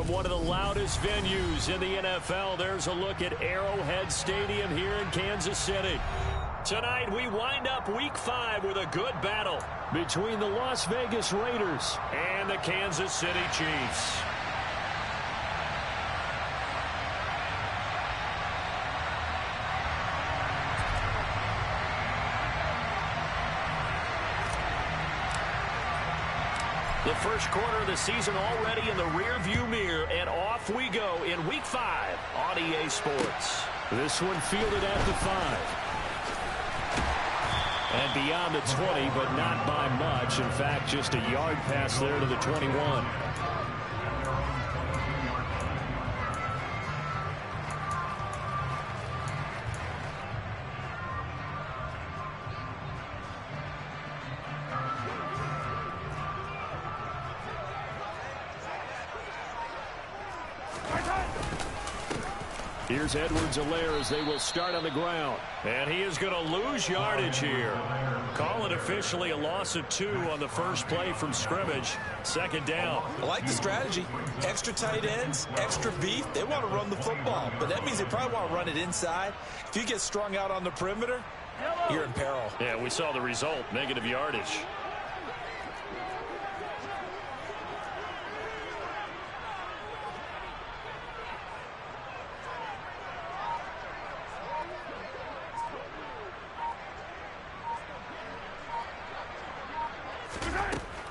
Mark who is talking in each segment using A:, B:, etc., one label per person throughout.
A: From one of the loudest venues in the NFL, there's a look at Arrowhead Stadium here in Kansas City. Tonight, we wind up Week 5 with a good battle between the Las Vegas Raiders and the Kansas City Chiefs. The first quarter of the season already in the rearview mirror, and off we go in Week 5 on EA Sports. This one fielded at the 5. And beyond the 20, but not by much. In fact, just a yard pass there to the 21. Here's Edwards-Helaire as they will start on the ground. And he is going to lose yardage here. Call it officially a loss of 2 on the first play from scrimmage. Second down.
B: I like the strategy. Extra tight ends, extra beef. They want to run the football, but that means they probably want to run it inside. If you get strung out on the perimeter, you're in peril.
A: Yeah, we saw the result. Negative yardage.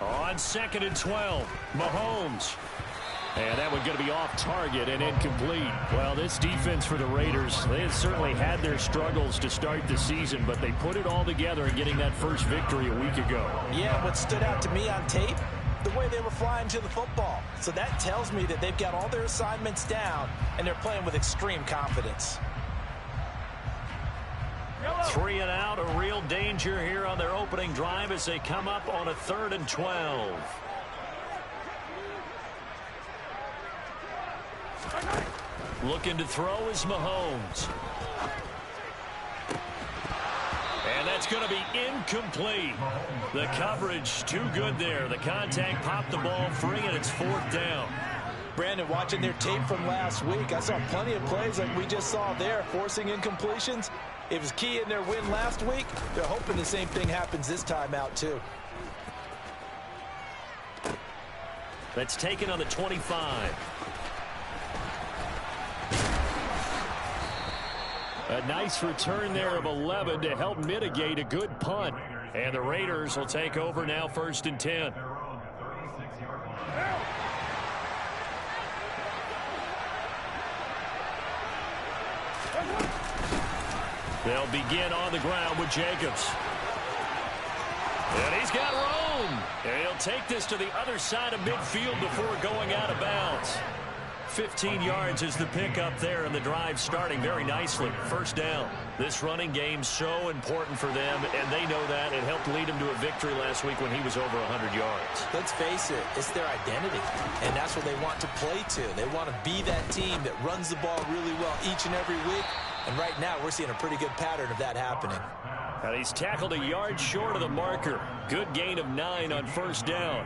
A: On 2nd and 12, Mahomes. And that one going to be off target and incomplete. Well, this defense for the Raiders, they have certainly had their struggles to start the season, but they put it all together in getting that first victory a week ago.
B: Yeah, what stood out to me on tape, the way they were flying to the football. So that tells me that they've got all their assignments down, and they're playing with extreme confidence.
A: 3 and out, a real danger here on their opening drive as they come up on a 3rd and 12. Looking to throw is Mahomes. And that's going to be incomplete. The coverage too good there. The contact popped the ball free, and it's 4th down.
B: Brandon, watching their tape from last week, I saw plenty of plays like we just saw there, forcing incompletions. It was key in their win last week. They're hoping the same thing happens this time out, too.
A: That's taken on the 25. A nice return there of 11 to help mitigate a good punt. And the Raiders will take over now 1st and 10. They'll begin on the ground with Jacobs. And he's got room. And he'll take this to the other side of midfield before going out of bounds. 15 yards is the pickup there, and the drive starting very nicely. 1st down. This running game's so important for them, and they know that. It helped lead them to a victory last week when he was over 100 yards.
B: Let's face it, it's their identity, and that's what they want to play to. They want to be that team that runs the ball really well each and every week, and right now we're seeing a pretty good pattern of that happening.
A: And he's tackled a yard short of the marker. Good gain of 9 on 1st down.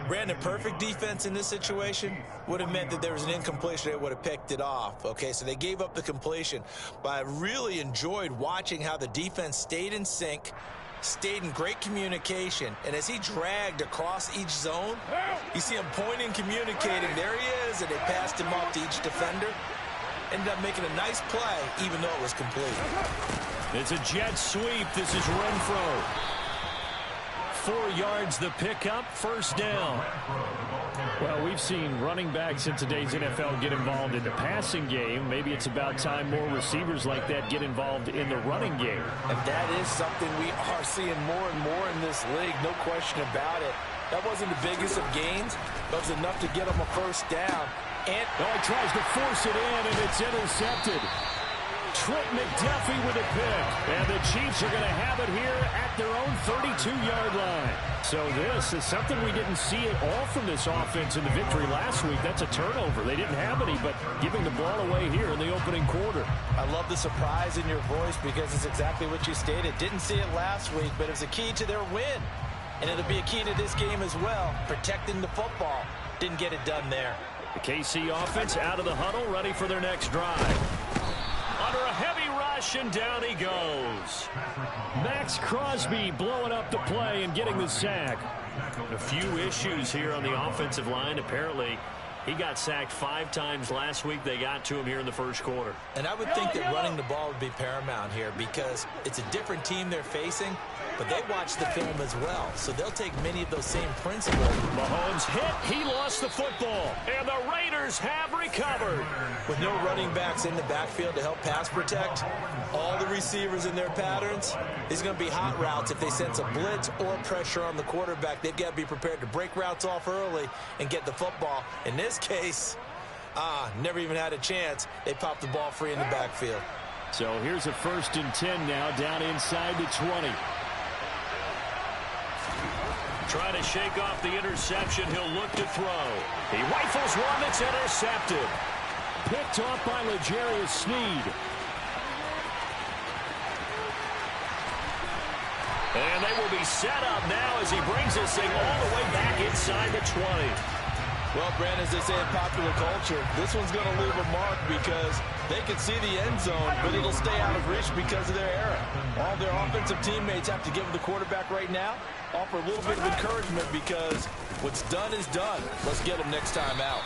B: Brandon, perfect defense in this situation would have meant that there was an incompletion. They would have picked it off. Okay, so they gave up the completion. But I really enjoyed watching how the defense stayed in sync, stayed in great communication. And as he dragged across each zone, you see him pointing, communicating. There he is, and they passed him off to each defender. Ended up making a nice play, even though it was complete.
A: It's a jet sweep. This is Renfro. 4 yards the pickup, 1st down. Well, we've seen running backs in today's NFL get involved in the passing game. Maybe it's about time more receivers like that get involved in the running game.
B: And that is something we are seeing more and more in this league, no question about it. That wasn't the biggest of gains, but it was enough to get them a 1st down. And
A: he tries to force it in, and it's intercepted. Trent McDuffie with a pick. And the Chiefs are going to have it here at their own 32-yard line. So this is something we didn't see at all from this offense in the victory last week. That's a turnover. They didn't have any, but giving the ball away here in the opening quarter.
B: I love the surprise in your voice because it's exactly what you stated. Didn't see it last week, but it was a key to their win. And it'll be a key to this game as well, protecting the football. Didn't get it done there.
A: The KC offense out of the huddle, ready for their next drive. Under a heavy rush, and down he goes. Max Crosby blowing up the play and getting the sack. A few issues here on the offensive line. Apparently, he got sacked 5 times last week. They got to him here in the first quarter.
B: And I would think that running the ball would be paramount here because it's a different team they're facing, but they watch the film as well. So they'll take many of those same principles.
A: Mahomes hit. He lost the football. And the Raiders have recovered.
B: With no running backs in the backfield to help pass protect, all the receivers in their patterns, there's going to be hot routes. If they sense a blitz or pressure on the quarterback, they've got to be prepared to break routes off early and get the football. In this case, never even had a chance. They popped the ball free in the backfield.
A: So here's a 1st and 10 now, down inside the 20. Trying to shake off the interception. He'll look to throw. He rifles one that's intercepted. Picked off by L'Jarius Sneed. And they will be set up now as he brings this thing all the way back inside the 20.
B: Well, Brandon, as they say in popular culture, this one's going to leave a mark because they can see the end zone, but it'll stay out of reach because of their error. All their offensive teammates have to give the quarterback right now, offer a little bit of encouragement because what's done is done. Let's get them next time out.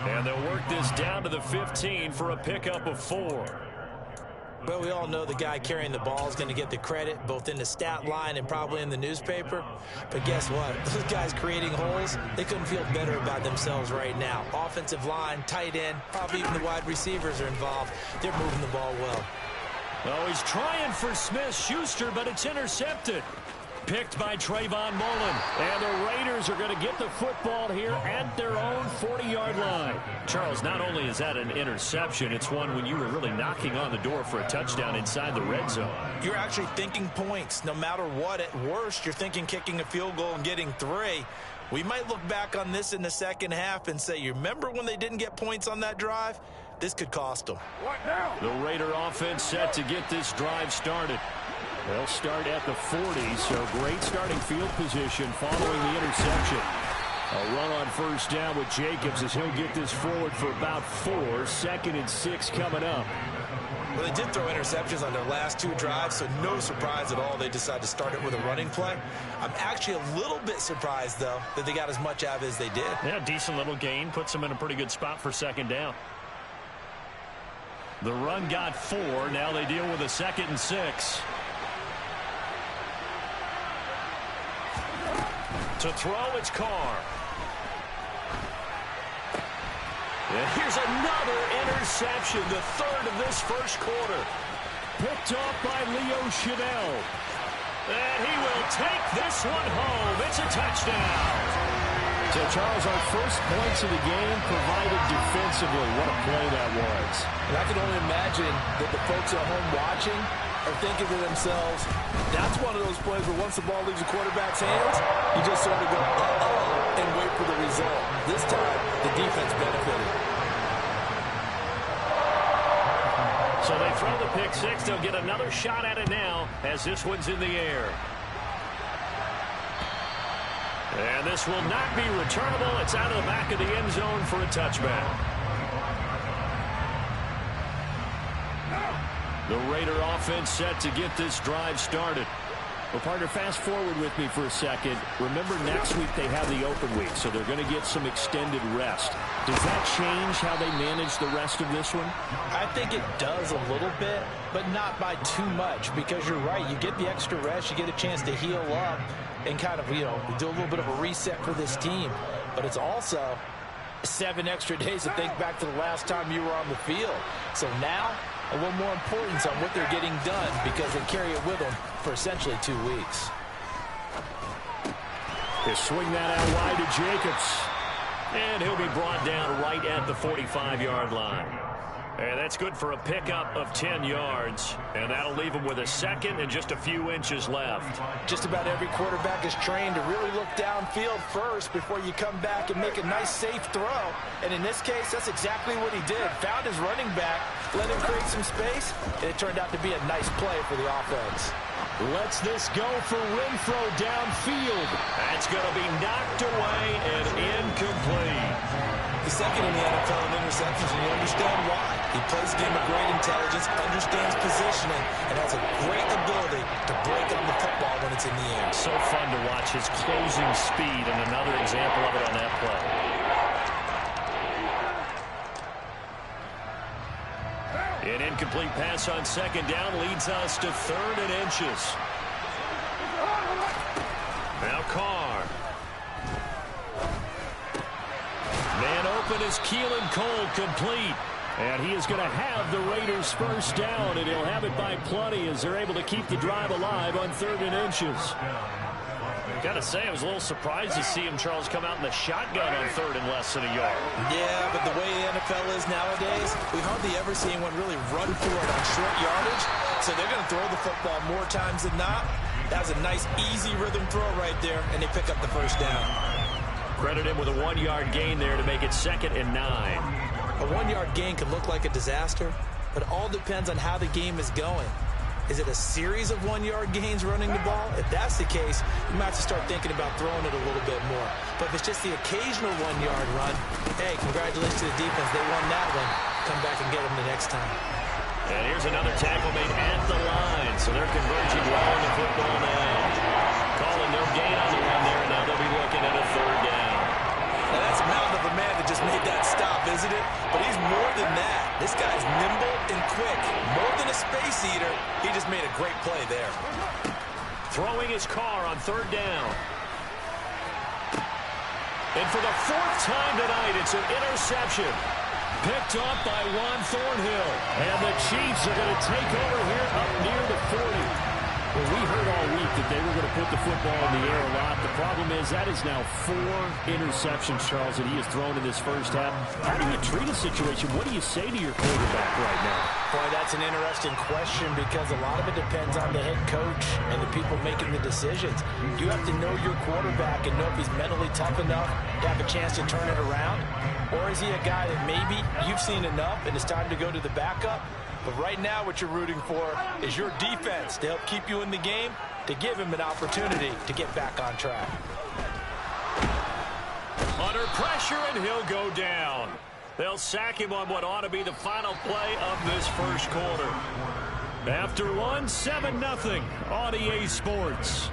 A: And they'll work this down to the 15 for a pickup of 4.
B: Well, we all know the guy carrying the ball is going to get the credit, both in the stat line and probably in the newspaper. But guess what? Those guys creating holes, they couldn't feel better about themselves right now. Offensive line, tight end, probably even the wide receivers are involved. They're moving the ball well.
A: Oh, he's trying for Smith-Schuster, but it's intercepted. Picked by Trayvon Mullen. And the Raiders are going to get the football here at their own 40-yard line. Charles, not only is that an interception, it's one when you were really knocking on the door for a touchdown inside the red zone.
B: You're actually thinking points. No matter what, at worst, you're thinking kicking a field goal and getting 3. We might look back on this in the second half and say, you remember when they didn't get points on that drive? This could cost them.
A: What now? The Raider offense set to get this drive started. They'll start at the 40, so great starting field position following the interception. A run on first down with Jacobs as he'll get this forward for about 4. 2nd and 6 coming up.
B: Well, they did throw interceptions on their last 2 drives, so no surprise at all they decided to start it with a running play. I'm actually a little bit surprised, though, that they got as much out of it as they did.
A: Yeah, decent little gain. Puts them in a pretty good spot for 2nd down. The run got 4. Now they deal with a 2nd and 6. To throw, it's Carr. And here's another interception, the 3rd of this first quarter. Picked off by Leo Chanel. And he will take this one home. It's a touchdown. So, Charles, our first points of the game provided defensively. What a play that was.
B: And I can only imagine that the folks at home watching are thinking to themselves, that's one of those plays where once the ball leaves the quarterback's hands, you just sort of go, uh-oh, and wait for the result. This time, the defense benefited.
A: So they throw the pick 6. They'll get another shot at it now as this one's in the air. And this will not be returnable. It's out of the back of the end zone for a touchback. The Raider offense set to get this drive started. Well, partner, fast forward with me for a second. Remember, next week they have the open week, so they're going to get some extended rest. Does that change how they manage the rest of this one?
B: I think it does a little bit, but not by too much, because you're right. You get the extra rest. You get a chance to heal up and kind of, do a little bit of a reset for this team. But it's also 7 extra days to think back to the last time you were on the field. So now, a little more importance on what they're getting done because they carry it with them for essentially 2 weeks.
A: They swing that out wide to Jacobs. And he'll be brought down right at the 45-yard line. And that's good for a pickup of 10 yards. And that'll leave him with a second and just a few inches left.
B: Just about every quarterback is trained to really look downfield first before you come back and make a nice, safe throw. And in this case, that's exactly what he did. Found his running back, let him create some space, and it turned out to be a nice play for the offense.
A: Lets this go for Renfrow downfield. That's going to be knocked away and incomplete.
B: The second in the NFL in interceptions, and you understand why. He plays a game of great intelligence, understands positioning, and has a great ability to break on the football when it's in the air.
A: So fun to watch his closing speed, and another example of it on that play. An incomplete pass on second down leads us to 3rd and inches. Now Carr. Man open is Keelan Cole, complete. And he is going to have the Raiders first down, and he'll have it by plenty as they're able to keep the drive alive on 3rd and inches. Got to say, I was a little surprised to see him, Charles, come out in the shotgun on 3rd and less than a yard.
B: Yeah, but the way the NFL is nowadays, we hardly ever see anyone really run for it on short yardage. So they're going to throw the football more times than not. That was a nice, easy rhythm throw right there, and they pick up the first down.
A: Credit him with a 1-yard gain there to make it 2nd and 9.
B: A 1-yard gain can look like a disaster, but it all depends on how the game is going. Is it a series of 1-yard gains running the ball? If that's the case, you might have to start thinking about throwing it a little bit more. But if it's just the occasional 1-yard run, hey, congratulations to the defense. They won that one. Come back and get them the next time.
A: And here's another tackle made at the line, so they're converging well on the football now. Calling no gain on the run there, and now they'll be looking at a 3rd down.
B: Now that's a mountain of a man that just made that stop, isn't it? But he's more than that. This guy's nimble and quick. More than a space eater, he just made a great play there.
A: Throwing his car on 3rd down. And for the 4th time tonight, it's an interception. Picked off by Juan Thornhill. And the Chiefs are going to take over here up near the 40. Well, we heard all week that they were going to put the football in the air a lot. The problem is that is now 4 interceptions, Charles, that he has thrown in this first half. How do you treat a situation? What do you say to your quarterback right now?
B: Boy, that's an interesting question because a lot of it depends on the head coach and the people making the decisions. You have to know your quarterback and know if he's mentally tough enough to have a chance to turn it around. Or is he a guy that maybe you've seen enough and it's time to go to the backup? But right now what you're rooting for is your defense to help keep you in the game, to give him an opportunity to get back on track.
A: Under pressure, and he'll go down. They'll sack him on what ought to be the final play of this first quarter. After one, 7-0 on EA Sports.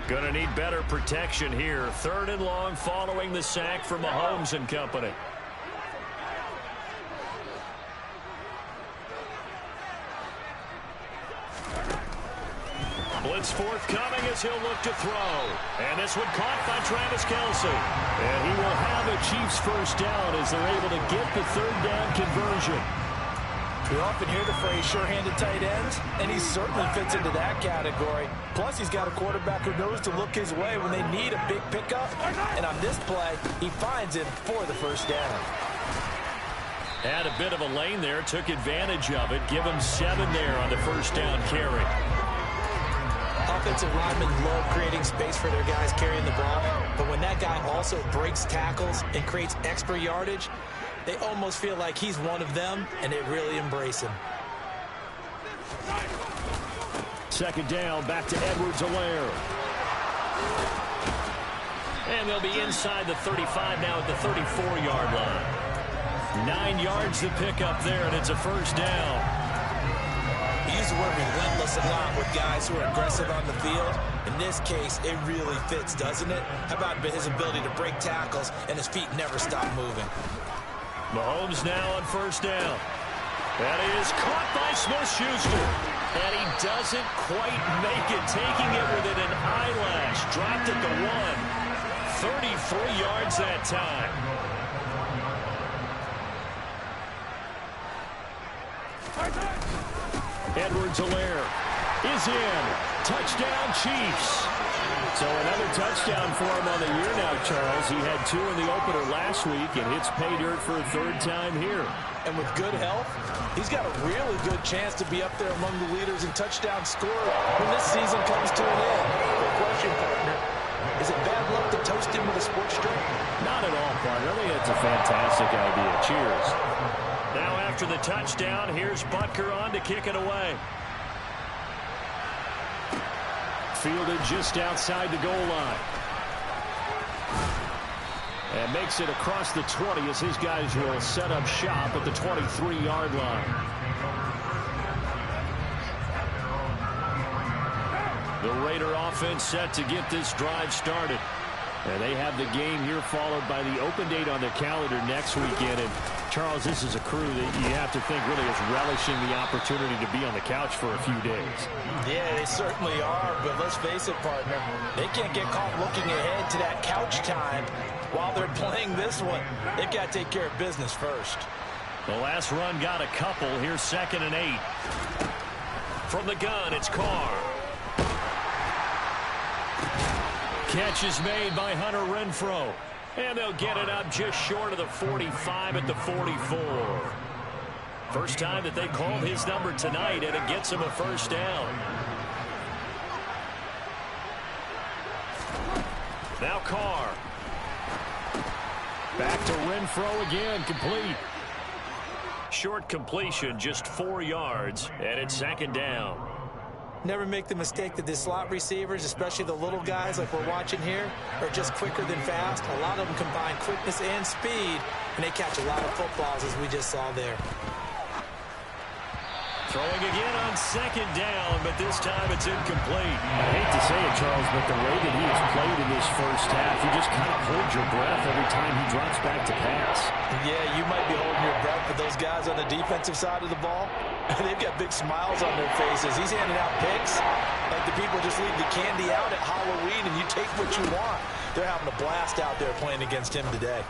A: Going to need better protection here. 3rd and long following the sack from Mahomes and company. Blitz forthcoming as he'll look to throw. And this one caught by Travis Kelce. And he will have a Chiefs first down as they're able to get the 3rd down conversion.
B: You often hear the phrase sure-handed tight ends, and he certainly fits into that category. Plus, he's got a quarterback who knows to look his way when they need a big pickup. And on this play, he finds him for the first down.
A: Had a bit of a lane there, took advantage of it. Give him 7 there on the first down carry.
B: Offensive linemen love creating space for their guys carrying the ball, but when that guy also breaks tackles and creates extra yardage, they almost feel like he's one of them, and they really embrace him.
A: 2nd down, back to Edwards-Helaire. And they'll be inside the 35 now at the 34-yard line. 9 yards to pick up there, and it's a first down.
B: We use the word relentless a lot with guys who are aggressive on the field. In this case, it really fits, doesn't it? How about his ability to break tackles and his feet never stop moving?
A: Mahomes now on first down. That is caught by Smith-Schuster. And he doesn't quite make it, taking it within an eyelash. Dropped at the 1. 33 yards that time. Edwards-Helaire is in. Touchdown, Chiefs. So another touchdown for him on the year now, Charles. He had 2 in the opener last week and hits pay dirt for a 3rd time here.
B: And with good health, he's got a really good chance to be up there among the leaders in touchdown scored when this season comes to an end. Quick question, partner. Is it bad luck to toast him with a sports drink?
A: Not at all, partner. I think it's a fantastic idea. Cheers. Now after the touchdown, here's Butker on to kick it away. Fielded just outside the goal line. And makes it across the 20 as his guys will set up shop at the 23-yard line. The Raider offense set to get this drive started. And they have the game here followed by the open date on their calendar next weekend. And, Charles, this is a crew that you have to think really is relishing the opportunity to be on the couch for a few days.
B: Yeah, they certainly are. But let's face it, partner, they can't get caught looking ahead to that couch time while they're playing this one. They've got to take care of business first.
A: The last run got a couple. Here's 2nd and 8. From the gun, it's Carr. Catch is made by Hunter Renfrow. And they'll get it up just short of the 45 at the 44. First time that they called his number tonight, and it gets him a 1st down. Now Carr. Back to Renfrow again, complete. Short completion, just 4 yards, and it's 2nd down.
B: Never make the mistake that the slot receivers, especially the little guys like we're watching here, are just quicker than fast. A lot of them combine quickness and speed, and they catch a lot of footballs, as we just saw there.
A: Throwing again on 2nd down, but this time it's incomplete. I hate to say it, Charles, but the way that he has played in this first half, you just kind of hold your breath every time he drops back to pass.
B: Yeah, you might be holding your breath, but those guys on the defensive side of the ball, they've got big smiles on their faces. He's handing out picks like the people just leave the candy out at Halloween and you take what you want. They're having a blast out there playing against him today.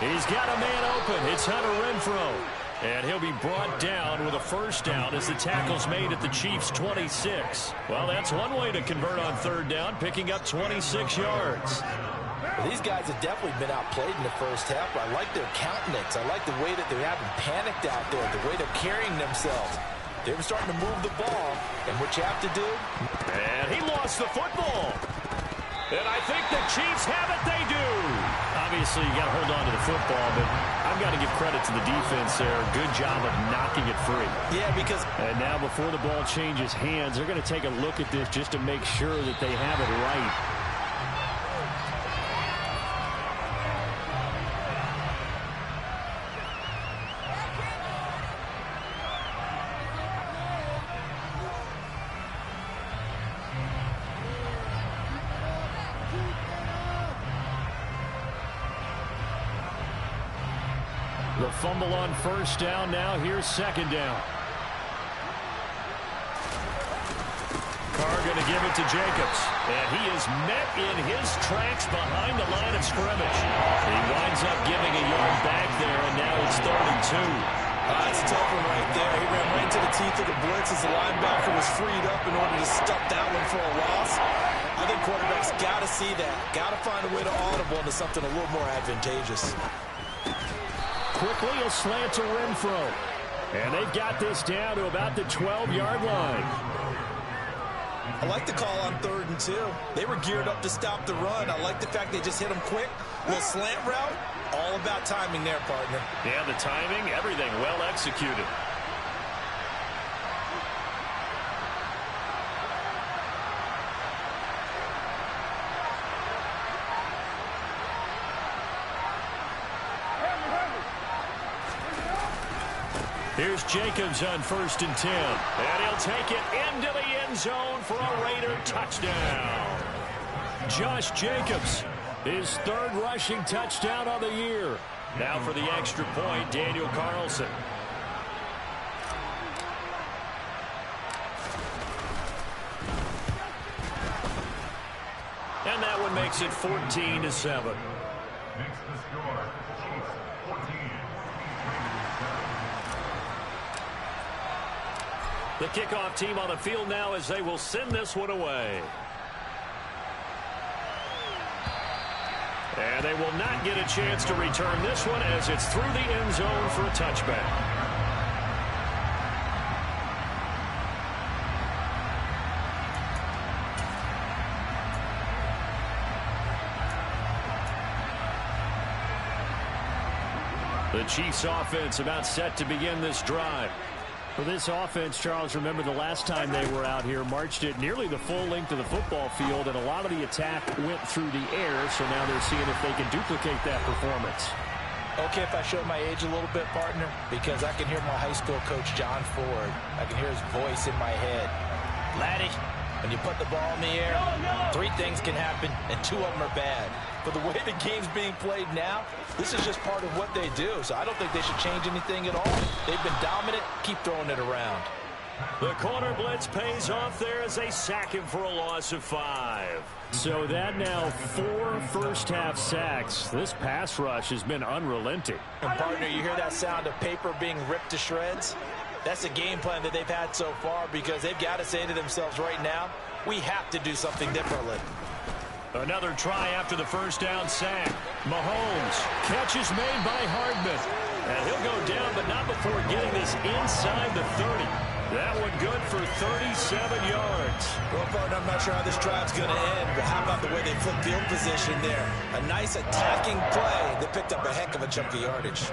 A: He's got a man open. It's Hunter Renfrow. And he'll be brought down with a 1st down as the tackle's made at the Chiefs' 26. Well, that's one way to convert on 3rd down, picking up 26 yards.
B: Well, these guys have definitely been outplayed in the first half, but I like their countenance. I like the way that they're having panicked out there, the way they're carrying themselves. They're starting to move the ball, and what you have to do?
A: And he lost the football. And I think the Chiefs have it. They do. Obviously, you got to hold on to the football, but I've got to give credit to the defense there. Good job of knocking it free.
B: Yeah, because...
A: And now before the ball changes hands, they're going to take a look at this just to make sure that they have it right. The fumble on 1st down. Now here's 2nd down. Carr going to give it to Jacobs. And he is met in his tracks behind the line of scrimmage. He winds up giving a yard back there, and now it's 3rd and 2.
B: That's a tough one right there. He ran right into the teeth of the blitz as the linebacker was freed up in order to stuff that one for a loss. I think quarterbacks got to see that. Got to find a way to audible into something a little more advantageous.
A: Quickly a slant to Renfrow. And they've got this down to about the 12-yard line.
B: I like the call on 3rd and 2. They were geared up to stop the run. I like the fact they just hit them quick. Little slant route. All about timing there, partner.
A: Yeah, the timing, everything well executed. Here's Jacobs on 1st and 10. And he'll take it into the end zone for a Raider touchdown. Josh Jacobs, his 3rd rushing touchdown of the year. Now for the extra point, Daniel Carlson. And that one makes it 14-7. The kickoff team on the field now as they will send this one away. And they will not get a chance to return this one as it's through the end zone for a touchback. The Chiefs offense about set to begin this drive. For this offense, Charles, remember the last time they were out here, marched it nearly the full length of the football field, and a lot of the attack went through the air, so now they're seeing if they can duplicate that performance.
B: Okay, if I show my age a little bit, partner, because I can hear my high school coach, John Ford. I can hear his voice in my head. Laddie, when you put the ball in the air, 3 things can happen, and 2 of them are bad. But the way the game's being played now, this is just part of what they do. So I don't think they should change anything at all. They've been dominant. Keep throwing it around.
A: The corner blitz pays off there as they sack him for a loss of 5. So that now 4 first-half sacks. This pass rush has been unrelenting.
B: And partner, you hear that sound of paper being ripped to shreds? That's the game plan that they've had so far because they've got to say to themselves right now, we have to do something differently.
A: Another try after the first down sack. Mahomes, catch is made by Hardman. And he'll go down, but not before getting this inside the 30. That one good for 37 yards.
B: Well, partner, I'm not sure how this drive's going to end, but how about the way they flip field position there? A nice attacking play that picked up a heck of a chunk of yardage.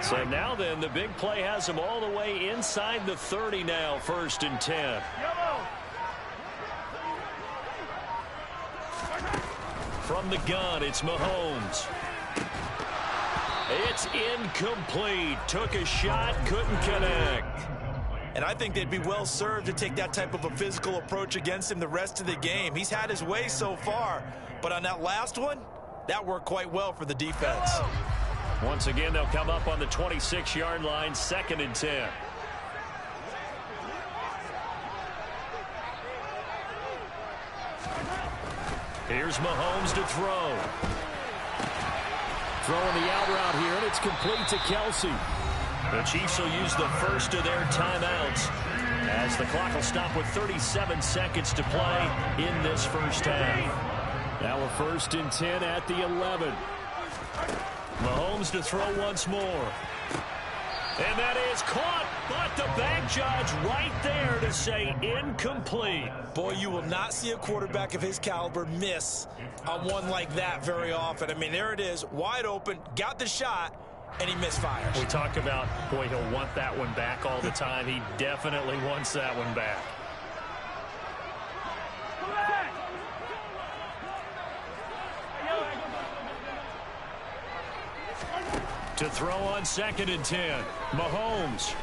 A: So now then, the big play has them all the way inside the 30 now, 1st and 10. From the gun, it's Mahomes. It's incomplete. Took a shot, couldn't connect.
B: And I think they'd be well served to take that type of a physical approach against him the rest of the game. He's had his way so far, but on that last one, that worked quite well for the defense.
A: Once again, they'll come up on the 26-yard line, 2nd and 10. Here's Mahomes to throw. Throwing the out route here, and it's complete to Kelsey. The Chiefs will use the first of their timeouts as the clock will stop with 37 seconds to play in this first half. Now a 1st and 10 at the 11. Mahomes to throw once more. And that is caught, but the bank judge right there to say incomplete.
B: Boy, you will not see a quarterback of his caliber miss on one like that very often. I mean, there it is, wide open, got the shot, and he misfires.
A: We talk about, boy, he'll want that one back all the time. He definitely wants that one back. To throw on 2nd and 10. Mahomes.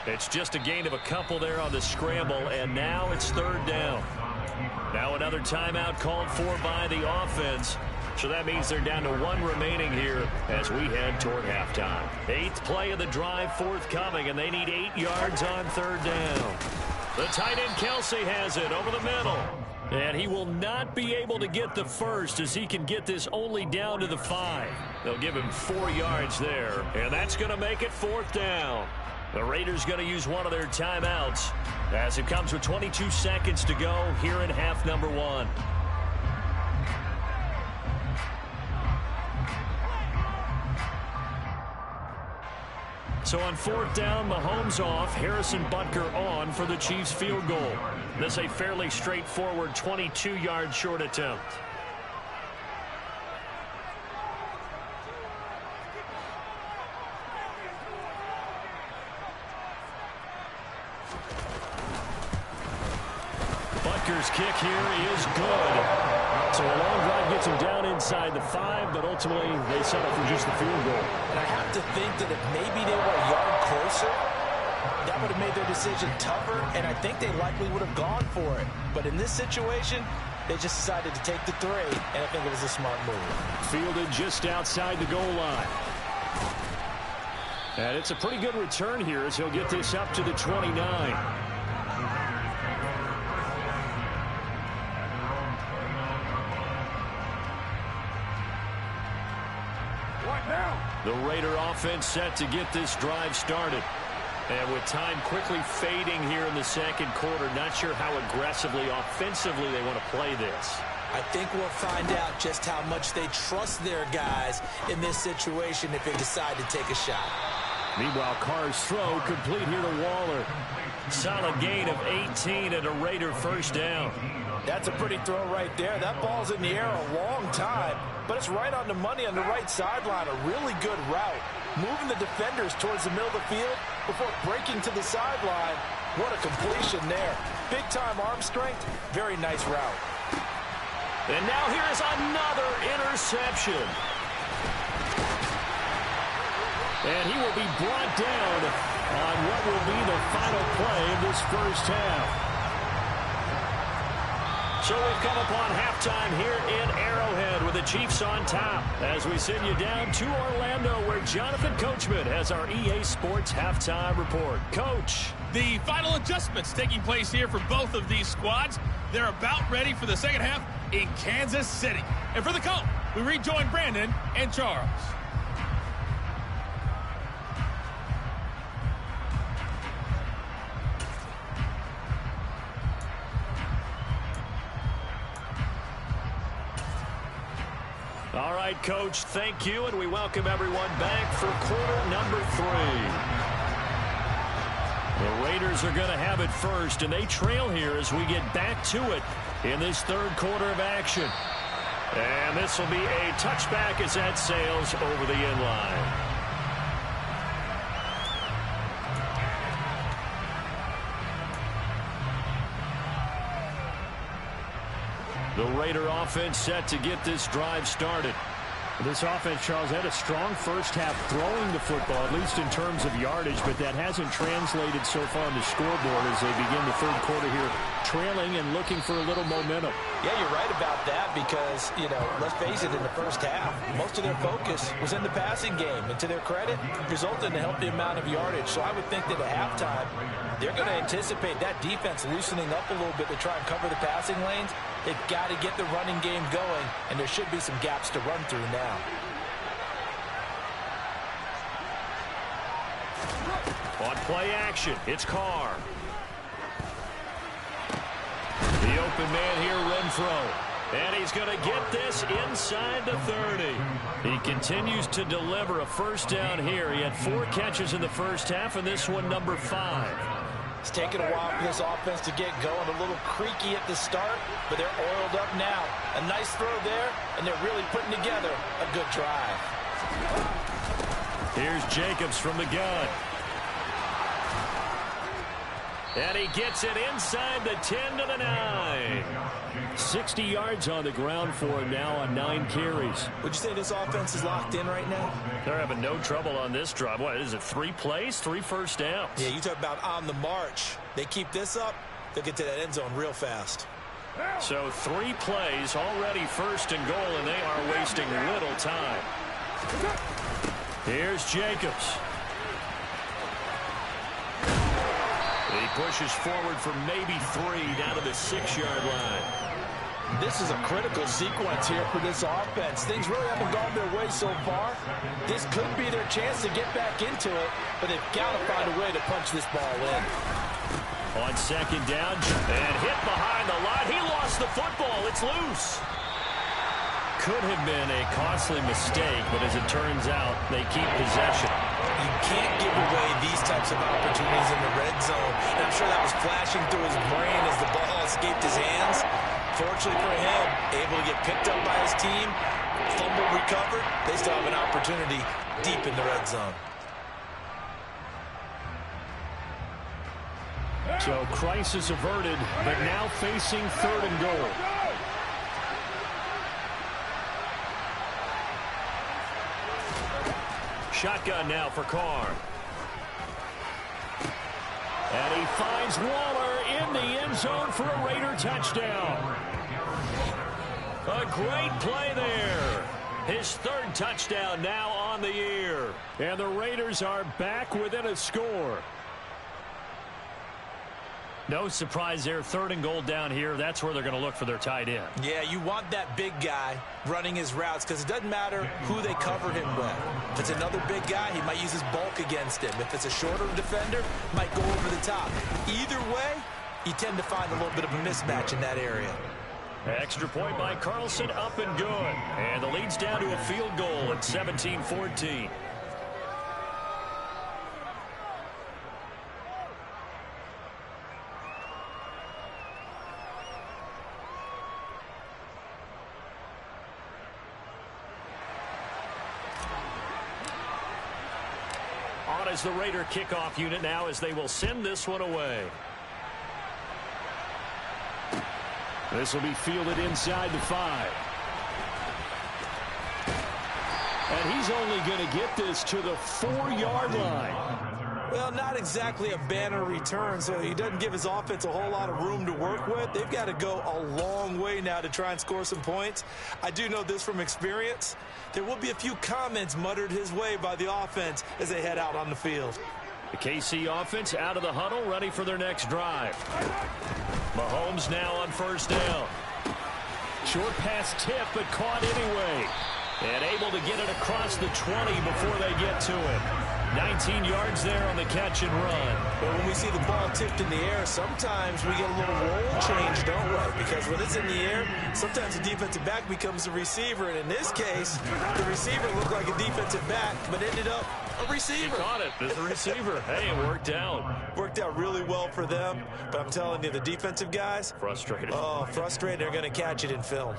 A: It's just a gain of a couple there on the scramble, and now it's 3rd down. Now another timeout called for by the offense. So that means they're down to 1 remaining here as we head toward halftime. 8th play of the drive forthcoming, and they need 8 yards on 3rd down. The tight end Kelsey has it over the middle. And he will not be able to get the first as he can get this only down to the 5. They'll give him 4 yards there, and that's going to make it 4th down. The Raiders going to use one of their timeouts as it comes with 22 seconds to go here in half number 1. So on 4th down, Mahomes off, Harrison Butker on for the Chiefs field goal. This a fairly straightforward 22-yard short attempt. Butker's kick here is good. So a long drive gets him down inside the 5, but ultimately they settle for just the field goal.
B: And I have to think that if maybe they were a yard closer, that would have made their decision tougher, and I think they likely would have gone for it. But in this situation, they just decided to take the 3, and I think it was a smart move.
A: Fielded just outside the goal line. And it's a pretty good return here as he'll get this up to the 29. The Raider offense set to get this drive started. And with time quickly fading here in the second quarter, not sure how aggressively, offensively they want to play this.
B: I think we'll find out just how much they trust their guys in this situation if they decide to take a shot.
A: Meanwhile, Carr's throw complete here to Waller. Solid gain of 18 and a Raider first down.
B: That's a pretty throw right there. That ball's in the air a long time, but it's right on the money on the right sideline. A really good route. Moving the defenders towards the middle of the field before breaking to the sideline. What a completion there. Big-time arm strength. Very nice route.
A: And now here is another interception. And he will be brought down on what will be the final play of this first half. So we've come upon halftime here in Arrowhead with the Chiefs on top as we send you down to Orlando where Jonathan Coachman has our EA Sports halftime report. Coach.
C: The final adjustments taking place here for both of these squads. They're about ready for the second half in Kansas City. And for the call, we rejoin Brandon and Charles.
A: All right, Coach, thank you, and we welcome everyone back for quarter number 3. The Raiders are going to have it first, and they trail here as we get back to it in this third quarter of action. And this will be a touchback as that sails over the end line. The Raider offense set to get this drive started. This offense, Charles, had a strong first half throwing the football, at least in terms of yardage, but that hasn't translated so far on the scoreboard as they begin the third quarter here, trailing and looking for a little momentum.
B: Yeah, you're right about that because, you know, let's face it, in the first half, most of their focus was in the passing game. And to their credit, resulted in a healthy amount of yardage. So I would think that at halftime, they're going to anticipate that defense loosening up a little bit to try and cover the passing lanes. They've got to get the running game going, and there should be some gaps to run through now.
A: On play action, it's Carr. The open man here, Renfro. And he's going to get this inside the 30. He continues to deliver a first down here. He had 4 catches in the first half, and this one number 5.
B: It's taken a while for this offense to get going. A little creaky at the start, but they're oiled up now. A nice throw there, and they're really putting together a good drive.
A: Here's Jacobs from the gun. And he gets it inside the 10 to the 9. 60 yards on the ground for him now on 9 carries.
B: Would you say this offense is locked in right now?
A: They're having no trouble on this drive. What is it, 3 plays, 3 first downs?
B: Yeah, you talk about on the march. They keep this up, they'll get to that end zone real fast.
A: So 3 plays, already first and goal, and they are wasting little time. Here's Jacobs. He pushes forward for maybe 3 down to the 6-yard line.
B: This is a critical sequence here for this offense. Things really haven't gone their way so far. This could be their chance to get back into it, but they've got to find a way to punch this ball in.
A: On second down, and hit behind the line. He lost the football. It's loose. Could have been a costly mistake, but as it turns out, they keep possession.
B: You can't give away these types of opportunities in the red zone. And I'm sure that was flashing through his brain as the ball escaped his hands. Fortunately for him, able to get picked up by his team, fumble recovered. They still have an opportunity deep in the red zone.
A: So crisis averted, but now facing 3rd and goal. Shotgun now for Carr. And he finds Waller in the end zone for a Raider touchdown. A great play there. His 3rd touchdown now on the year. And the Raiders are back within a score.
D: No surprise there. 3rd and goal down here. That's where they're going to look for their tight end.
B: Yeah, you want that big guy running his routes because it doesn't matter who they cover him with. If it's another big guy, he might use his bulk against him. If it's a shorter defender, might go over the top. Either way, you tend to find a little bit of a mismatch in that area.
A: Extra point by Carlson, up and good. And the lead's down to a field goal at 17-14. On as the Raider kickoff unit now as they will send this one away. This will be fielded inside the 5. And he's only going to get this to the 4-yard line.
B: Well, not exactly a banner return, so he doesn't give his offense a whole lot of room to work with. They've got to go a long way now to try and score some points. I do know this from experience. There will be a few comments muttered his way by the offense as they head out on the field.
A: The KC offense out of the huddle, ready for their next drive. Mahomes now on 1st down. Short pass tip, but caught anyway. And able to get it across the 20 before they get to it. 19 yards there on the catch and run.
B: But when we see the ball tipped in the air, sometimes we get a little roll change, don't we? Because when it's in the air, sometimes the defensive back becomes the receiver. And in this case, the receiver looked like a defensive back, but ended up a receiver.
A: He caught it as a receiver. Hey, it worked out.
B: Worked out really well for them. But I'm telling you, the defensive guys,
A: frustrated.
B: Oh, frustrated. They're going to catch it in film.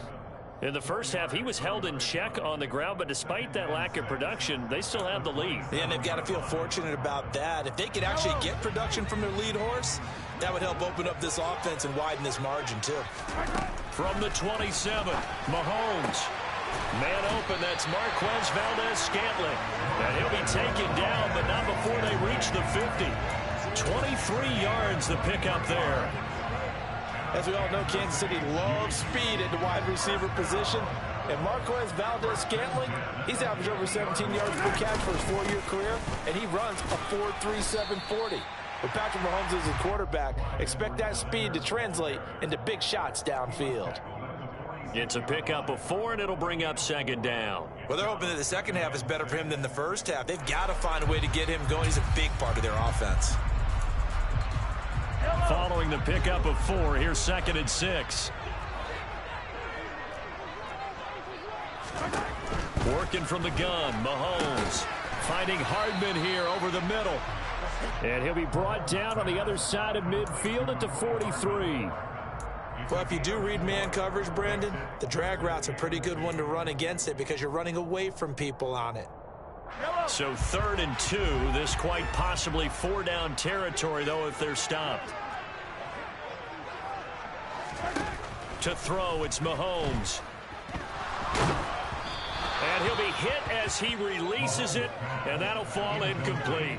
A: In the first half, he was held in check on the ground, but despite that lack of production, they still have the lead.
B: Yeah, and they've got to feel fortunate about that. If they could actually get production from their lead horse, that would help open up this offense and widen this margin, too.
A: From the 27, Mahomes. Man open, that's Marquez Valdes-Scantling. And he'll be taken down, but not before they reach the 50. 23 yards the pickup there.
B: As we all know, Kansas City loves speed at the wide receiver position. And Marquez Valdes-Scantling, he's averaged over 17 yards per catch for his 4-year career, and he runs a 4.37 40. With Patrick Mahomes as his quarterback, expect that speed to translate into big shots downfield.
A: It's a pickup of 4, and it'll bring up 2nd down.
B: Well, they're hoping that the second half is better for him than the first half. They've got to find a way to get him going. He's a big part of their offense.
A: Following the pickup of 4, here's 2nd and 6. Working from the gun, Mahomes finding Hardman here over the middle. And he'll be brought down on the other side of midfield at the 43.
B: Well, if you do read man coverage, Brandon, the drag route's a pretty good one to run against it because you're running away from people on it.
A: So 3rd and 2, this quite possibly 4-down territory, though, if they're stopped. To throw, it's Mahomes. And he'll be hit as he releases it, and that'll fall incomplete.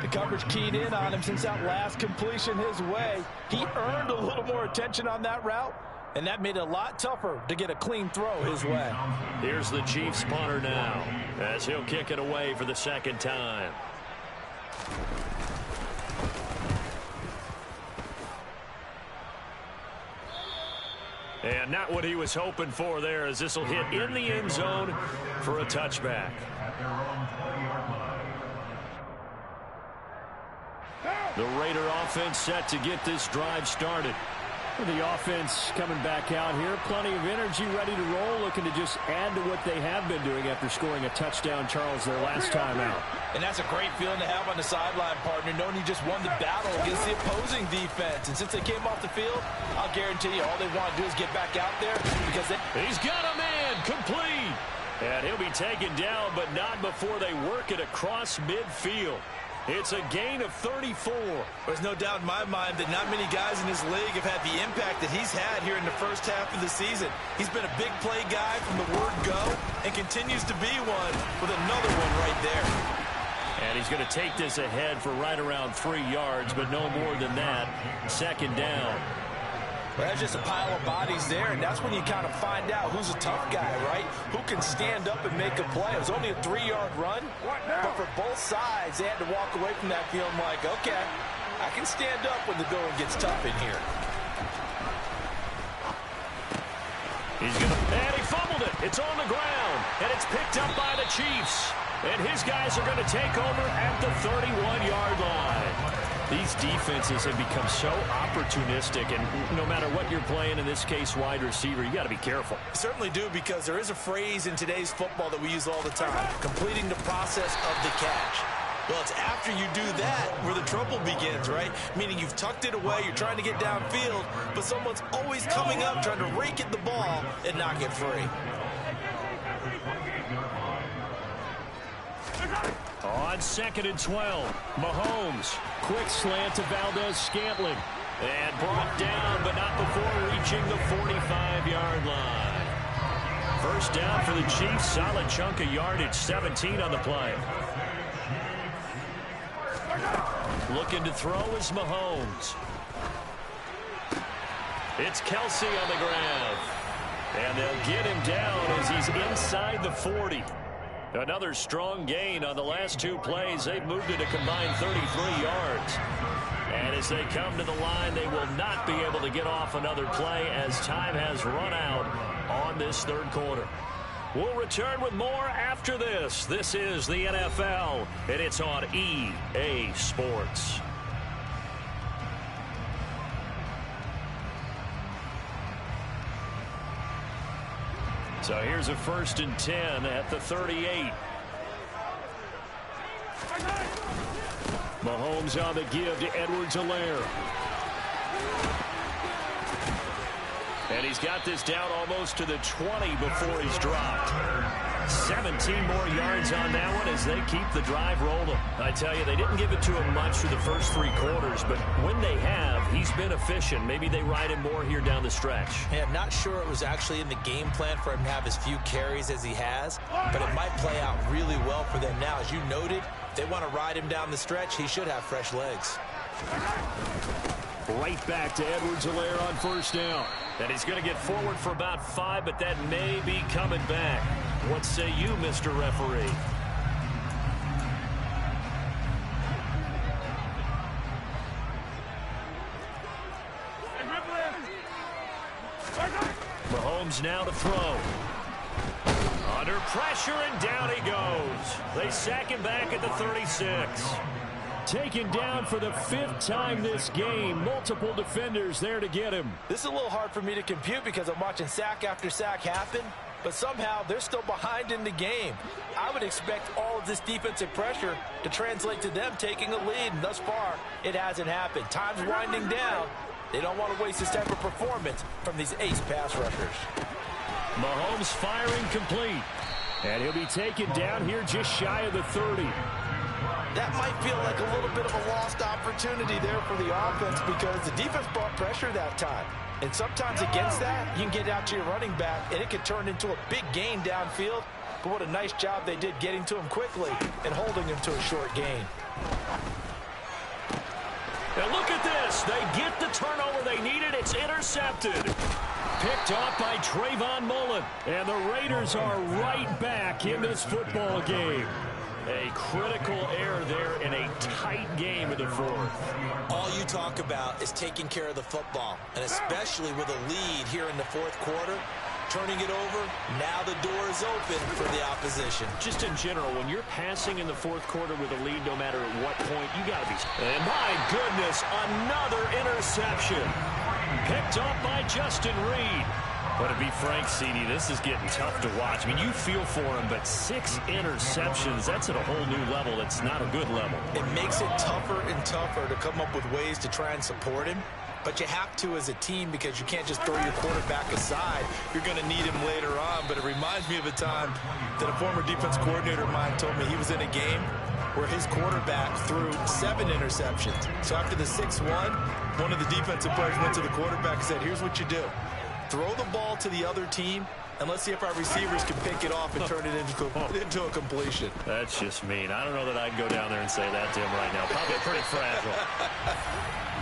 B: The coverage keyed in on him since that last completion his way. He earned a little more attention on that route, and that made it a lot tougher to get a clean throw his way.
A: Here's the Chiefs punter now, as he'll kick it away for the 2nd time. And not what he was hoping for there, as this will hit in the end zone for a touchback. The Raider offense set to get this drive started. The offense coming back out here. Plenty of energy, ready to roll, looking to just add to what they have been doing after scoring a touchdown, Charles, their last time out.
B: And that's a great feeling to have on the sideline, partner, knowing you just won the battle against the opposing defense. And since they came off the field, I'll guarantee you all they want to do is get back out there because
A: he's got a man complete. And he'll be taken down, but not before they work it across midfield. It's a gain of 34.
B: There's no doubt in my mind that not many guys in this league have had the impact that he's had here in the first half of the season. He's been a big play guy from the word go and continues to be one with another one right there.
A: And he's going to take this ahead for right around 3 yards, but no more than that. 2nd down.
B: Well, that's just a pile of bodies there, and that's when you kind of find out who's a tough guy, right? Who can stand up and make a play. It was only a 3-yard run, but for both sides, they had to walk away from that feeling like, okay, I can stand up when the going gets tough in here.
A: And he fumbled it. It's on the ground, and it's picked up by the Chiefs. And his guys are going to take over at the 31-yard line. These defenses have become so opportunistic, and no matter what you're playing, in this case wide receiver, you got to be careful.
B: Certainly do, because there is a phrase in today's football that we use all the time, completing the process of the catch. Well, it's after you do that where the trouble begins, right? Meaning you've tucked it away, you're trying to get downfield, but someone's always coming up trying to rake at the ball and knock it free.
A: On 2nd and 12, Mahomes, quick slant to Valdez-Scantling, and brought down, but not before reaching the 45-yard line. First down for the Chiefs, solid chunk of yardage, 17 on the play. Looking to throw is Mahomes. It's Kelsey on the grab, and they'll get him down as he's inside the 40. Another strong gain on the last 2 plays. They've moved it a combined 33 yards. And as they come to the line, they will not be able to get off another play as time has run out on this 3rd quarter. We'll return with more after this. This is the NFL, and it's on EA Sports. So here's a 1st and 10 at the 38. Mahomes on the give to Edwards-Helaire. And he's got this down almost to the 20 before he's dropped. 17 more yards on that one as they keep the drive rolling. I tell you, they didn't give it to him much through the first 3 quarters, but when they have, he's been efficient. Maybe they ride him more here down the stretch.
B: Yeah, I'm not sure it was actually in the game plan for him to have as few carries as he has, but it might play out really well for them now. As you noted, if they want to ride him down the stretch, he should have fresh legs.
A: Right back to Edwards-Helaire on 1st down. And he's going to get forward for about 5, but that may be coming back. What say you, Mr. Referee? Mahomes now to throw. Under pressure, and down he goes. They sack him back at the 36. Taken down for the 5th time this game. Multiple defenders there to get him.
B: This is a little hard for me to compute because I'm watching sack after sack happen, but somehow they're still behind in the game. I would expect all of this defensive pressure to translate to them taking a lead, and thus far, it hasn't happened. Time's winding down. They don't want to waste this type of performance from these ace pass rushers.
A: Mahomes firing complete. And he'll be taken down here just shy of the 30.
B: That might feel like a little bit of a lost opportunity there for the offense because the defense brought pressure that time. And sometimes against that, you can get out to your running back, and it can turn into a big gain downfield. But what a nice job they did getting to him quickly and holding him to a short gain.
A: And look at this. They get the turnover they needed. It's intercepted. Picked off by Trayvon Mullen. And the Raiders are right back in this football game. A critical error there in a tight game in the 4th.
B: All you talk about is taking care of the football, and especially with a lead here in the 4th quarter, turning it over, now the door is open for the opposition.
A: Just in general, when you're passing in the 4th quarter with a lead, no matter at what point, you got to be. And my goodness, another interception. Picked up by Justin Reed. But to be frank, CD, this is getting tough to watch. I mean, you feel for him, but 6 interceptions, that's at a whole new level. It's not a good level.
B: It makes it tougher and tougher to come up with ways to try and support him. But you have to as a team because you can't just throw your quarterback aside. You're going to need him later on. But it reminds me of a time that a former defense coordinator of mine told me he was in a game where his quarterback threw 7 interceptions. So after the 6-1, one of the defensive players went to the quarterback and said, here's what you do. Throw the ball to the other team, and let's see if our receivers can pick it off and turn it into a completion.
A: That's just mean. I don't know that I'd go down there and say that to him right now. Probably pretty fragile.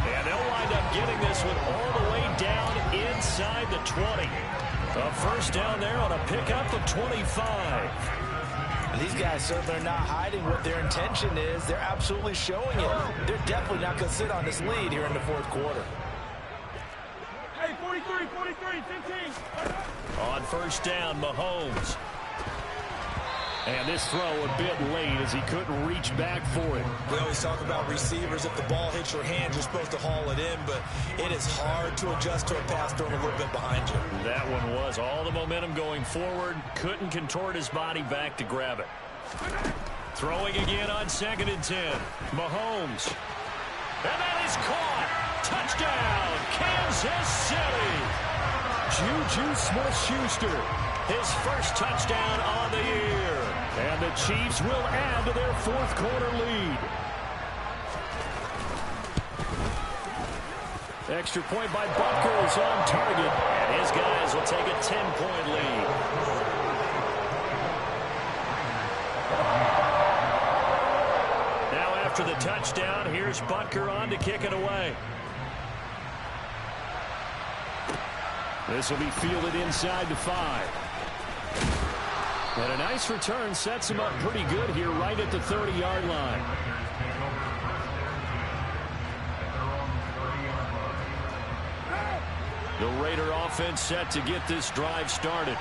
D: And they'll wind up getting this one all the way down inside the 20. A first down there on a pickup of 25.
B: And these guys certainly are not hiding what their intention is. They're absolutely showing it. They're definitely not going to sit on this lead here in the fourth quarter.
C: Hey, 43, 15.
D: On first down, Mahomes. And this throw a bit late as he couldn't reach back for it.
B: We always talk about receivers. If the ball hits your hands, you're supposed to haul it in, but it is hard to adjust to a pass thrown a little bit behind you.
D: That one was all the momentum going forward. Couldn't contort his body back to grab it. Throwing again on 2nd and 10. Mahomes. And that is caught. Touchdown, Kansas City. Juju Smith-Schuster. His first touchdown on the year. And the Chiefs will add to their fourth quarter lead. Extra point by Butker is on target. And his guys will take a 10-point lead. Now after the touchdown, here's Butker on to kick it away. This will be fielded inside the 5. And a nice return sets him up pretty good here right at the 30-yard line. The Raider offense set to get this drive started.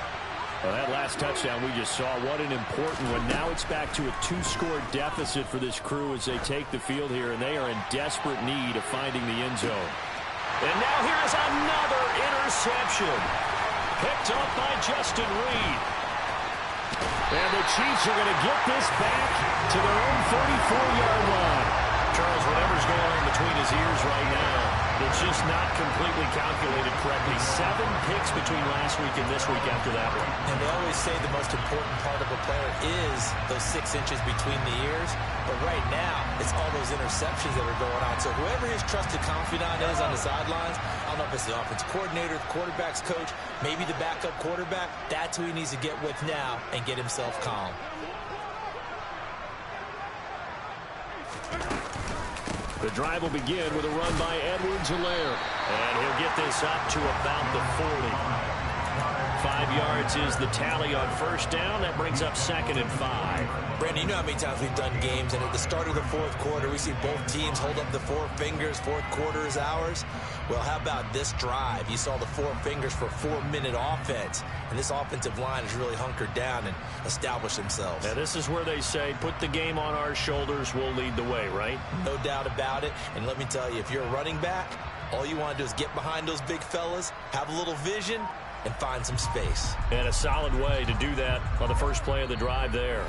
D: Well, that last touchdown we just saw, what an important one. Now it's back to a 2-score deficit for this crew as they take the field here, and they are in desperate need of finding the end zone. And now here is another interception. Picked up by Justin Reed. And the Chiefs are going to get this back to their own 34-yard line. Charles, whatever's going on between his ears right now, it's just not completely calculated correctly. 7 picks between last week and this week after that one.
B: And they always say the most important part of a player is those 6 inches between the ears. But right now, it's all those interceptions that are going on. So whoever his trusted confidant is on the sidelines, I don't know if it's the offensive coordinator, the quarterback's coach, maybe the backup quarterback, that's who he needs to get with now and get himself calm.
D: The drive will begin with a run by Edwards-Helaire. And he'll get this up to about the 40. 5 yards is the tally on first down. That brings up 2nd and 5.
B: Brandon, you know how many times we've done games, and at the start of the fourth quarter, we see both teams hold up the 4 fingers. Fourth quarter is ours. Well, how about this drive? You saw the 4 fingers for 4-minute offense, and this offensive line has really hunkered down and established themselves.
D: Now, this is where they say, put the game on our shoulders, we'll lead the way, right?
B: No doubt about it. And let me tell you, if you're a running back, all you want to do is get behind those big fellas, have a little vision, and find some space.
D: And a solid way to do that on the first play of the drive there.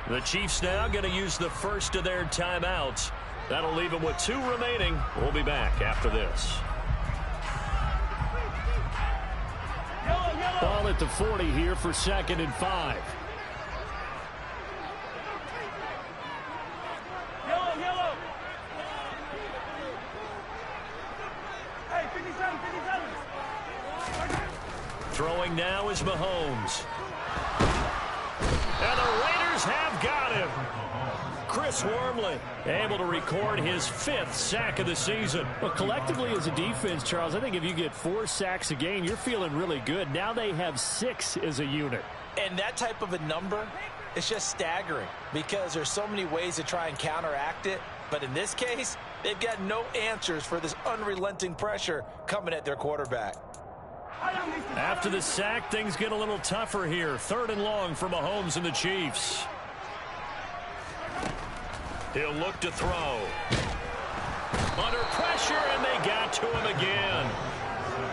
D: The Chiefs now going to use the first of their timeouts. That'll leave them with 2 remaining. We'll be back after this. Ball at the 40 here for 2nd and 5.
C: Yellow. Hey, 57.
D: Throwing now is Mahomes. And the Raiders have got him. Chris Wormley able to record his 5th sack of the season.
A: Well, collectively as a defense, Charles, I think if you get 4 sacks a game, you're feeling really good. Now they have 6 as a unit.
B: And that type of a number, it's just staggering because there's so many ways to try and counteract it. But in this case, they've got no answers for this unrelenting pressure coming at their quarterback.
D: After the sack, things get a little tougher here. 3rd and long for Mahomes and the Chiefs. He'll look to throw. Under pressure, and they got to him again.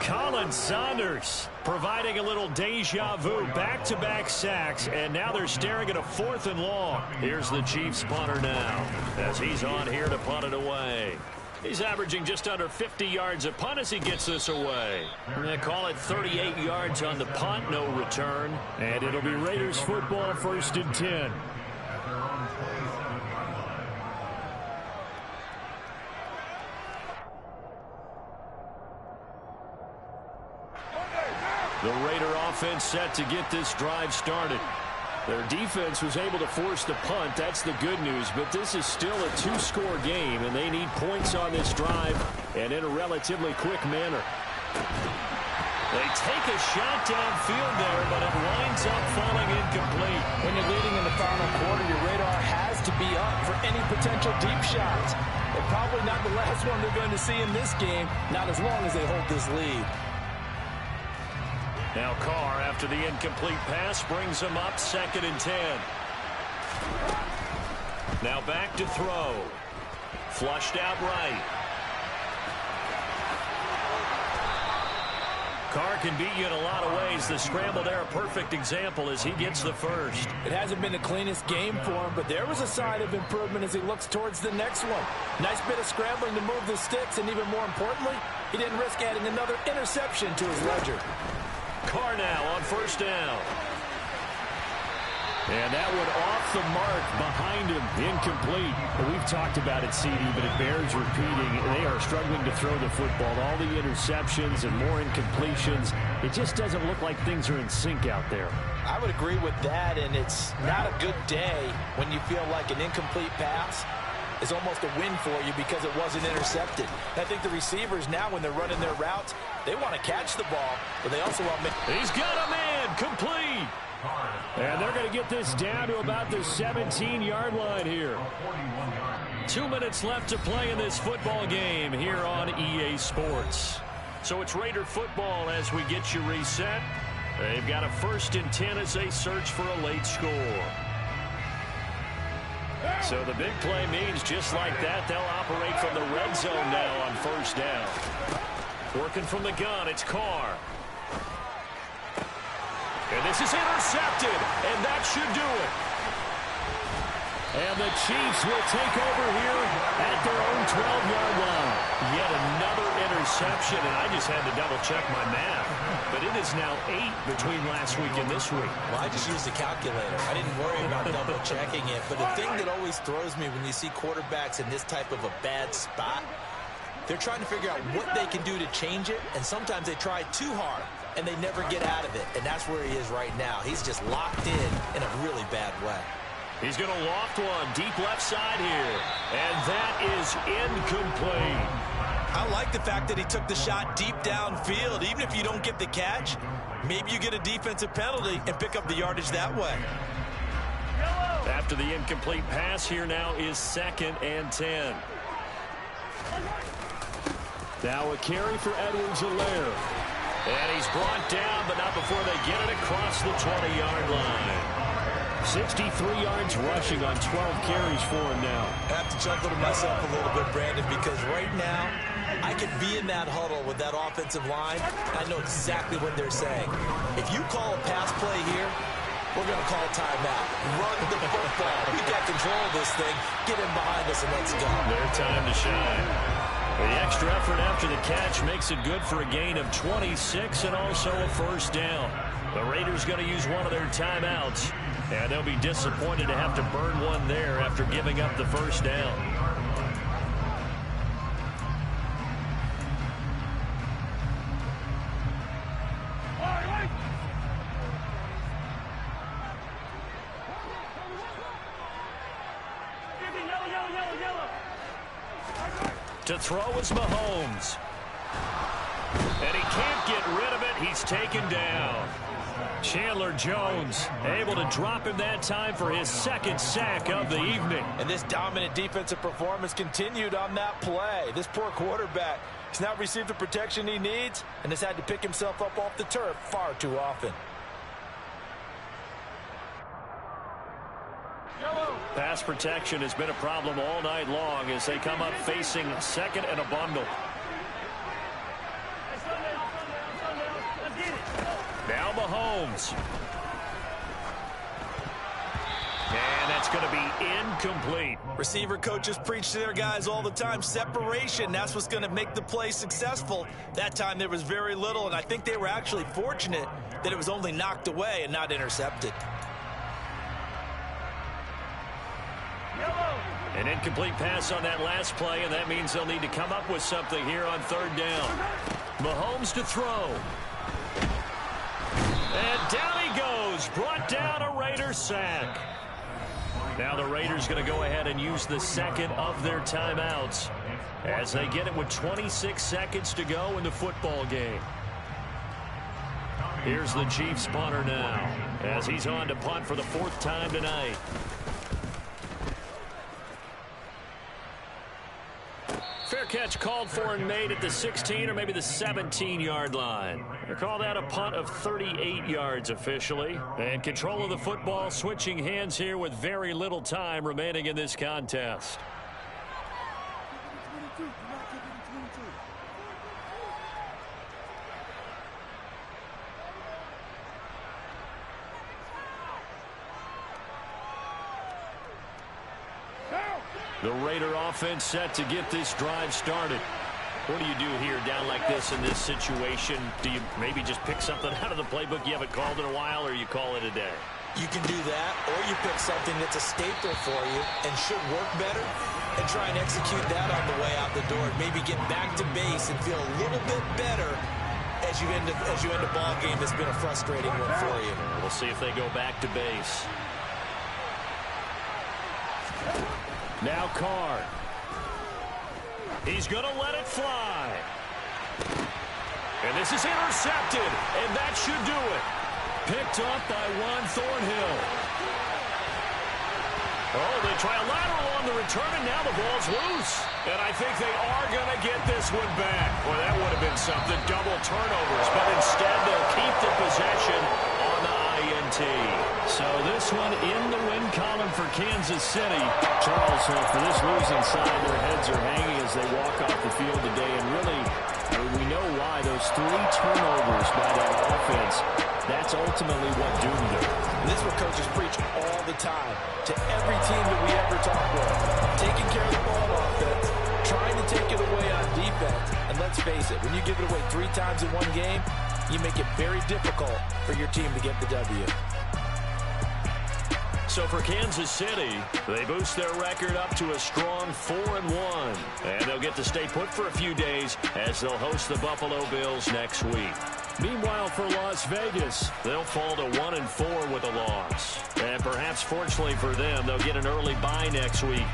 D: Colin Saunders providing a little deja vu. Back-to-back sacks, and now they're staring at a 4th and long. Here's the Chiefs punter now as he's on here to punt it away. He's averaging just under 50 yards a punt as he gets this away. They call it 38 yards on the punt, no return.
A: And it'll be Raiders football, 1st and 10.
D: The Raider offense set to get this drive started. Their defense was able to force the punt. That's the good news. But this is still a two-score game, and they need points on this drive and in a relatively quick manner. They take a shot downfield there, but it winds up falling incomplete.
E: When you're leading in the final quarter, your radar has to be up for any potential deep shots. And probably not the last one they're going to see in this game, not as long as they hold this lead.
D: Now Carr, after the incomplete pass, brings him up 2nd and 10. Now back to throw. Flushed out right. Carr can beat you in a lot of ways. The scramble there, a perfect example as he gets the first.
E: It hasn't been the cleanest game for him, but there was a sign of improvement as he looks towards the next one. Nice bit of scrambling to move the sticks, and even more importantly, he didn't risk adding another interception to his ledger.
D: Carr now on 1st down. And that one off the mark behind him, incomplete. We've talked about it, CD, but it bears repeating. They are struggling to throw the football. All the interceptions and more incompletions. It just doesn't look like things are in sync out there.
E: I would agree with that, and it's not a good day when you feel like an incomplete pass is almost a win for you because it wasn't intercepted. I think the receivers now, when they're running their routes, they want to catch the ball, but they also want to make...
D: He's got a man, complete. And they're going to get this down to about the 17-yard line here. 2 minutes left to play in this football game here on EA Sports. So it's Raider football as we get you reset. They've got a 1st and 10 as they search for a late score. So the big play means just like that, they'll operate from the red zone now on 1st down. Working from the gun, it's Carr. And this is intercepted, and that should do it. And the Chiefs will take over here at their own 12-yard line. Yet another interception, and I just had to double-check my math. But it is now 8 between last week and this week.
B: Well, I just used the calculator. I didn't worry about double-checking it. But the thing that always throws me when you see quarterbacks in this type of a bad spot, they're trying to figure out what they can do to change it, and sometimes they try too hard, and they never get out of it. And that's where he is right now. He's just locked in a really bad way.
D: He's going to loft one deep left side here. And that is incomplete.
B: I like the fact that he took the shot deep downfield. Even if you don't get the catch, maybe you get a defensive penalty and pick up the yardage that way.
D: After the incomplete pass, here now is 2nd and 10. Now a carry for Edwards-Helaire. And he's brought down, but not before they get it across the 20-yard line. 63 yards rushing on 12 carries for him now.
B: I have to chuckle to myself a little bit, Brandon, because right now I could be in that huddle with that offensive line. I know exactly what they're saying. If you call a pass play here, we're going to call a timeout. Run the football. We got control of this thing. Get in behind us and let's go.
D: Their time to shine. The extra effort after the catch makes it good for a gain of 26 and also a 1st down. The Raiders going to use one of their timeouts, and they'll be disappointed to have to burn one there after giving up the 1st down. To throw is Mahomes. And he can't get rid of it. He's taken down. Chandler Jones able to drop him that time for his 2nd sack of the evening.
E: And this dominant defensive performance continued on that play. This poor quarterback has not received the protection he needs and has had to pick himself up off the turf far too often.
D: Pass protection has been a problem all night long as they come up facing 2nd and a bundle. Now Mahomes. And that's going to be incomplete.
B: Receiver coaches preach to their guys all the time. Separation, that's what's going to make the play successful. That time there was very little, and I think they were actually fortunate that it was only knocked away and not intercepted.
D: An incomplete pass on that last play, and that means they'll need to come up with something here on 3rd down. Mahomes to throw. And down he goes. goes. Brought down a Raiders sack. Now the Raiders going to go ahead and use the second of their timeouts as they get it with 26 seconds to go in the football game. Here's the Chiefs punter now as he's on to punt for the 4th time tonight. Fair catch called for and made at the 16 or maybe the 17-yard line. They call that a punt of 38 yards officially. And control of the football switching hands here with very little time remaining in this contest. The Raider offense set to get this drive started. What do you do here down like this in this situation? Do you maybe just pick something out of the playbook you haven't called in a while, or you call it a day?
B: You can do that, or you pick something that's a staple for you and should work better and try and execute that on the way out the door. Maybe get back to base and feel a little bit better as you end a ball game that's been a frustrating one for you.
D: We'll see if they go back to base. Now Carr. He's going to let it fly. And this is intercepted, and that should do it. Picked up by Juan Thornhill. Oh, they try a lateral on the return, and now the ball's loose. And I think they are going to get this one back. Well, that would have been something. Double turnovers, but instead they'll keep the possession on the INT. So this one in the win column for Kansas City. Charles, for this losing side, their heads are hanging as they walk off the field today. And really, we know why. Those 3 turnovers by that offense, that's ultimately what doomed them.
E: And this is what coaches preach all the time to every team that we ever talk with. Taking care of the ball on offense, trying to take it away on defense. And let's face it, when you give it away 3 times in one game, you make it very difficult for your team to get the W.
D: So for Kansas City, they boost their record up to a strong 4-1. And they'll get to stay put for a few days as they'll host the Buffalo Bills next week. Meanwhile, for Las Vegas, they'll fall to 1-4 with a loss. And perhaps fortunately for them, they'll get an early bye next week.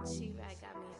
F: She-Rag got me.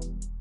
F: you.